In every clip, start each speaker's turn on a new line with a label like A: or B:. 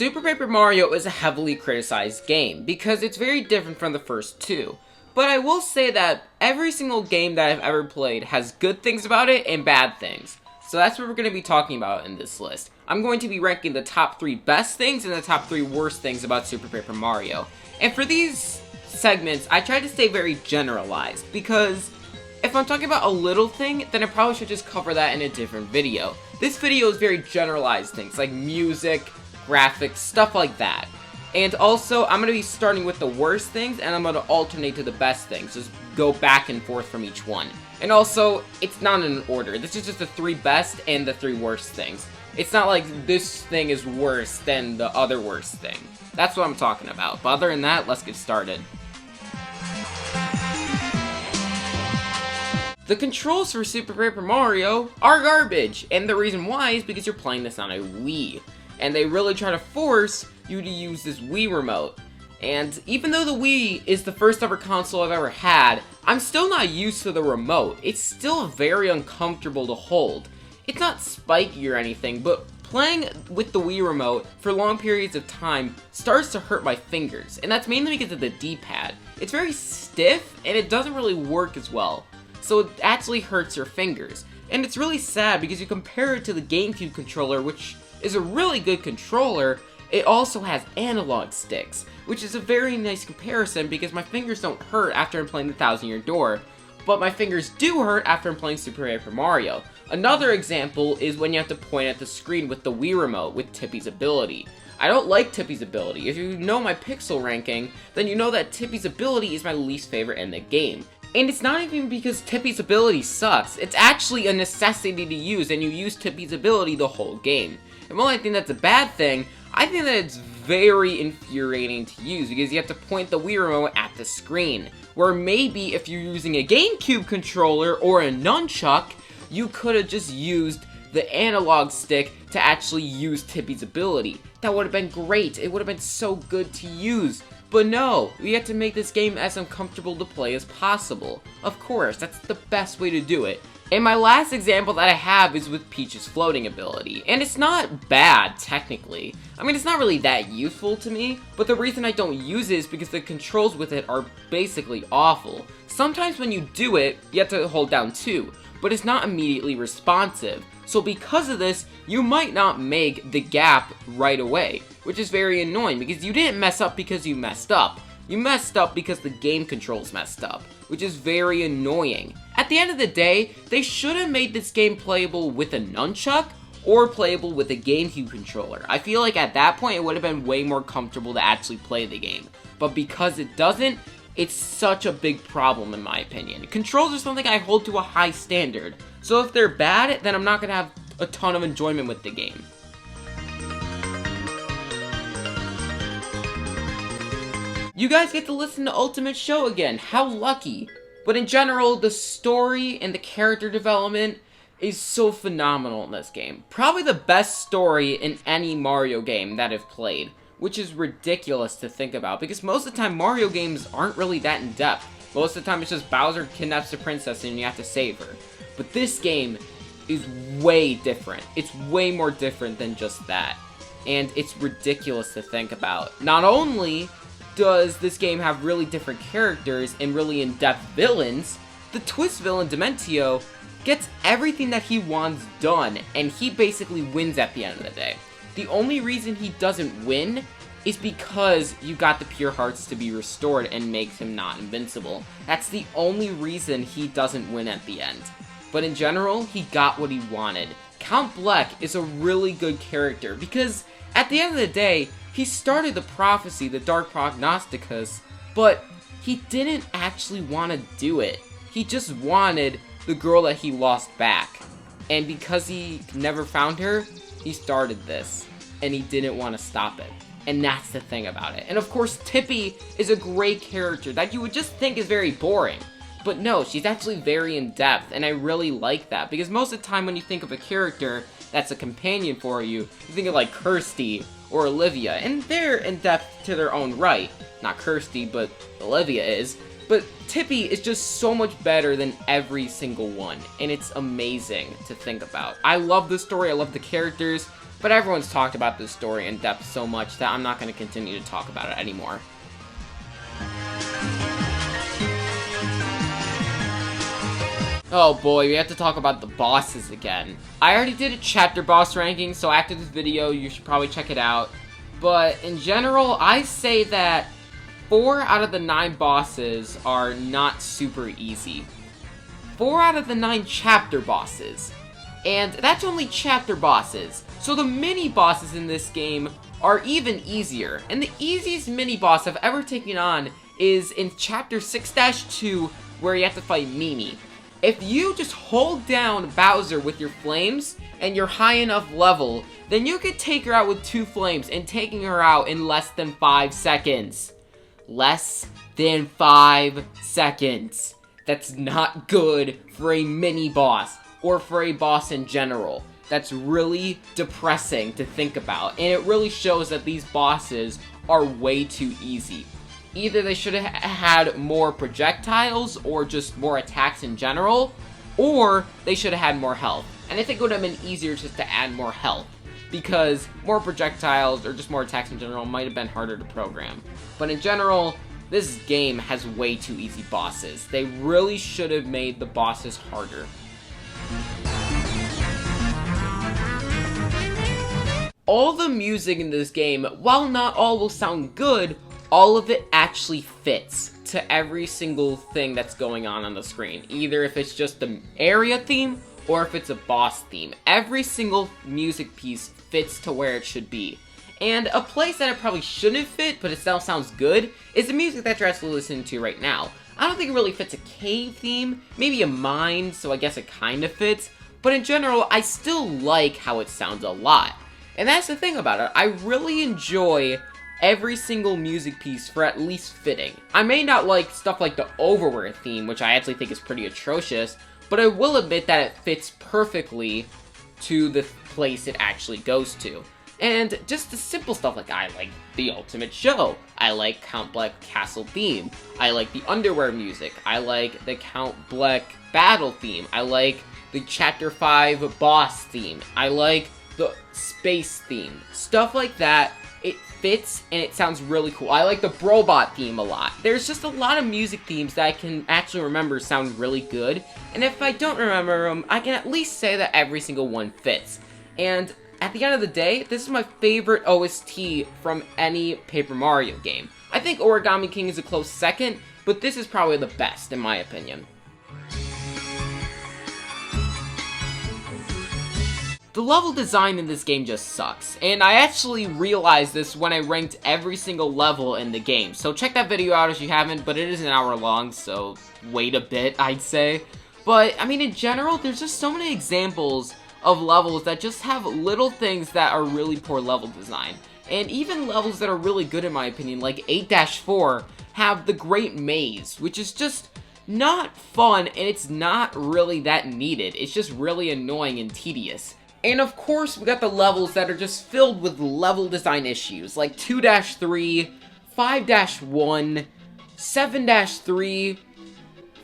A: Super Paper Mario is a heavily criticized game because it's very different from the first two. But I will say that every single game that I've ever played has good things about it and bad things. So that's what we're going to be talking about in this list. I'm going to be ranking the top 3 best things and the top 3 worst things about Super Paper Mario. And for these segments, I tried to stay very generalized because if I'm talking about a little thing, then I probably should just cover that in a different video. This video is very generalized things like music, graphics, stuff like that. And also, I'm going to be starting with the worst things, and I'm going to alternate to the best things. Just go back and forth from each one. And also, it's not in an order. This is just the 3 best and the 3 worst things. It's not like this thing is worse than the other worst thing. That's what I'm talking about. But other than that, let's get started. The controls for Super Paper Mario are garbage, and the reason why is because you're playing this on a Wii. And they really try to force you to use this Wii remote. And even though the Wii is the first ever console I've ever had, I'm still not used to the remote. It's still very uncomfortable to hold. It's not spiky or anything, but playing with the Wii remote for long periods of time starts to hurt my fingers. And that's mainly because of the D-pad. It's very stiff, and it doesn't really work as well. So it actually hurts your fingers. And it's really sad because you compare it to the GameCube controller, which is a really good controller. It also has analog sticks, which is a very nice comparison because my fingers don't hurt after I'm playing the Thousand Year Door, but my fingers do hurt after I'm playing Super Paper Mario. Another example is when you have to point at the screen with the Wii remote with Tippy's ability. I don't like Tippy's ability. If you know my pixel ranking, then you know that Tippy's ability is my least favorite in the game. And it's not even because Tippy's ability sucks, it's actually a necessity to use, and you use Tippy's ability the whole game. And while I think that's a bad thing, I think that it's very infuriating to use because you have to point the Wii remote at the screen. Where maybe if you're using a GameCube controller or a nunchuck, you could have just used the analog stick to actually use Tippy's ability. That would have been great. It would have been so good to use. But no, we have to make this game as uncomfortable to play as possible. Of course, that's the best way to do it. And my last example that I have is with Peach's floating ability. And it's not bad, technically. I mean, it's not really that useful to me, but the reason I don't use it is because the controls with it are basically awful. Sometimes when you do it, you have to hold down 2, but it's not immediately responsive. So because of this, you might not make the gap right away, which is very annoying because you didn't mess up because you messed up. You messed up because the game controls messed up, which is very annoying. At the end of the day, they should have made this game playable with a nunchuck or playable with a GameCube controller. I feel like at that point it would have been way more comfortable to actually play the game. But because it doesn't, it's such a big problem in my opinion. Controls are something I hold to a high standard. So if they're bad, then I'm not going to have a ton of enjoyment with the game. You guys get to listen to Ultimate Show again, how lucky. But in general, the story and the character development is so phenomenal in this game. Probably the best story in any Mario game that I've played, which is ridiculous to think about, because most of the time Mario games aren't really that in-depth. Most of the time it's just Bowser kidnaps the princess and you have to save her. But this game is way different. It's way more different than just that. And it's ridiculous to think about. Not only does this game have really different characters and really in-depth villains, the twist villain Dementio gets everything that he wants done, and he basically wins at the end of the day. The only reason he doesn't win is because you got the pure hearts to be restored and makes him not invincible. That's the only reason he doesn't win at the end. But in general, he got what he wanted. Count Bleck is a really good character because at the end of the day, he started the prophecy, the Dark Prognosticus, but he didn't actually want to do it. He just wanted the girl that he lost back. And because he never found her, he started this. And he didn't want to stop it. And that's the thing about it. And of course, Tippy is a great character that you would just think is very boring. But no, she's actually very in-depth, and I really like that. Because most of the time when you think of a character that's a companion for you, you think of like Kirsty or Olivia, and they're in-depth to their own right. Not Kirsty, but Olivia is. But Tippy is just so much better than every single one, and it's amazing to think about. I love the story, I love the characters, but everyone's talked about this story in depth so much that I'm not going to continue to talk about it anymore. Oh boy, we have to talk about the bosses again. I already did a chapter boss ranking, so after this video, you should probably check it out. But in general, I say that 4 out of the 9 bosses are not super easy. 4 out of the 9 chapter bosses. And that's only chapter bosses. So the mini bosses in this game are even easier. And the easiest mini boss I've ever taken on is in chapter 6-2, where you have to fight Mimi. If you just hold down Bowser with your flames, and you're high enough level, then you could take her out with 2 flames, and taking her out in less than 5 seconds. Less than 5 seconds. That's not good for a mini boss, or for a boss in general. That's really depressing to think about, and it really shows that these bosses are way too easy. Either they should have had more projectiles, or just more attacks in general, or they should have had more health. And I think it would have been easier just to add more health, because more projectiles, or just more attacks in general, might have been harder to program. But in general, this game has way too easy bosses. They really should have made the bosses harder. All the music in this game, while not all will sound good, all of it actually fits to every single thing that's going on the screen. Either if it's just the area theme, or if it's a boss theme. Every single music piece fits to where it should be. And a place that it probably shouldn't fit, but it still sounds good, is the music that you're actually listening to right now. I don't think it really fits a cave theme, maybe a mine, so I guess it kind of fits. But in general, I still like how it sounds a lot. And that's the thing about it, I really enjoy every single music piece for at least fitting. I may not like stuff like the Overwear theme, which I actually think is pretty atrocious, but I will admit that it fits perfectly to the place it actually goes to. And just the simple stuff like I like the Ultimate Show, I like Count Bleck Castle theme, I like the Underwear music, I like the Count Bleck Battle theme, I like the Chapter 5 boss theme, I like the space theme, stuff like that. It fits and it sounds really cool. I like the Brobot theme a lot. There's just a lot of music themes that I can actually remember sound really good, and if I don't remember them, I can at least say that every single one fits. And at the end of the day, this is my favorite OST from any Paper Mario game. I think Origami King is a close second, but this is probably the best in my opinion. The level design in this game just sucks, and I actually realized this when I ranked every single level in the game, so check that video out if you haven't, but it is an hour long, so wait a bit, I'd say. But, I mean, in general, there's just so many examples of levels that just have little things that are really poor level design. And even levels that are really good in my opinion, like 8-4, have the Great Maze, which is just not fun, and it's not really that needed. It's just really annoying and tedious. And of course, we got the levels that are just filled with level design issues, like 2-3, 5-1, 7-3,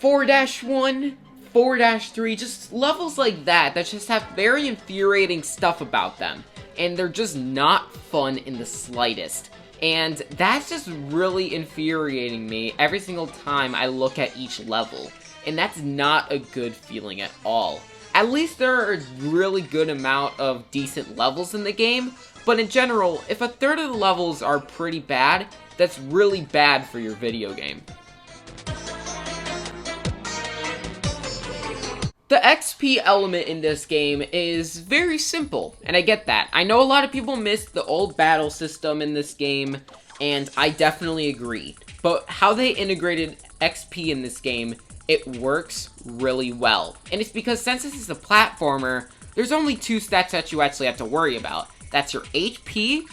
A: 4-1, 4-3, just levels like that just have very infuriating stuff about them. And they're just not fun in the slightest. And that's just really infuriating me every single time I look at each level. And that's not a good feeling at all. At least there are a really good amount of decent levels in the game, but in general, if a third of the levels are pretty bad, that's really bad for your video game. The XP element in this game is very simple, and I get that. I know a lot of people missed the old battle system in this game, and I definitely agree. But how they integrated XP in this game, it works really well. And it's because since this is a platformer, there's only 2 stats that you actually have to worry about. That's your HP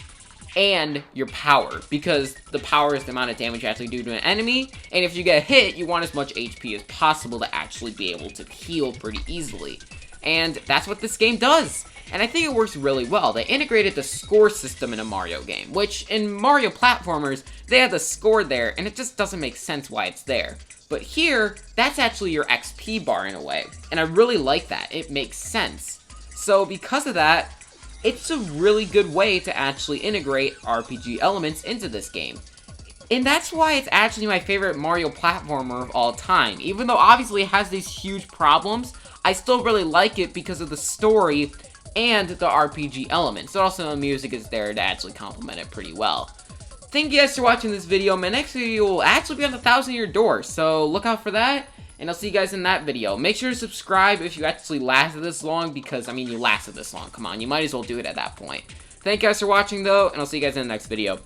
A: and your power, because the power is the amount of damage you actually do to an enemy, and if you get hit, you want as much HP as possible to actually be able to heal pretty easily. And that's what this game does. And I think it works really well. They integrated the score system in a Mario game, which in Mario platformers, they have the score there, and it just doesn't make sense why it's there. But here, that's actually your XP bar in a way, and I really like that. It makes sense. So because of that, it's a really good way to actually integrate RPG elements into this game. And that's why it's actually my favorite Mario platformer of all time. Even though obviously it has these huge problems, I still really like it because of the story and the RPG elements. Also, the music is there to actually complement it pretty well. Thank you guys for watching this video. My next video will actually be on the 1,000-year door, so look out for that. And I'll see you guys in that video. Make sure to subscribe if you actually lasted this long, because, I mean, you lasted this long. Come on, you might as well do it at that point. Thank you guys for watching, though, and I'll see you guys in the next video.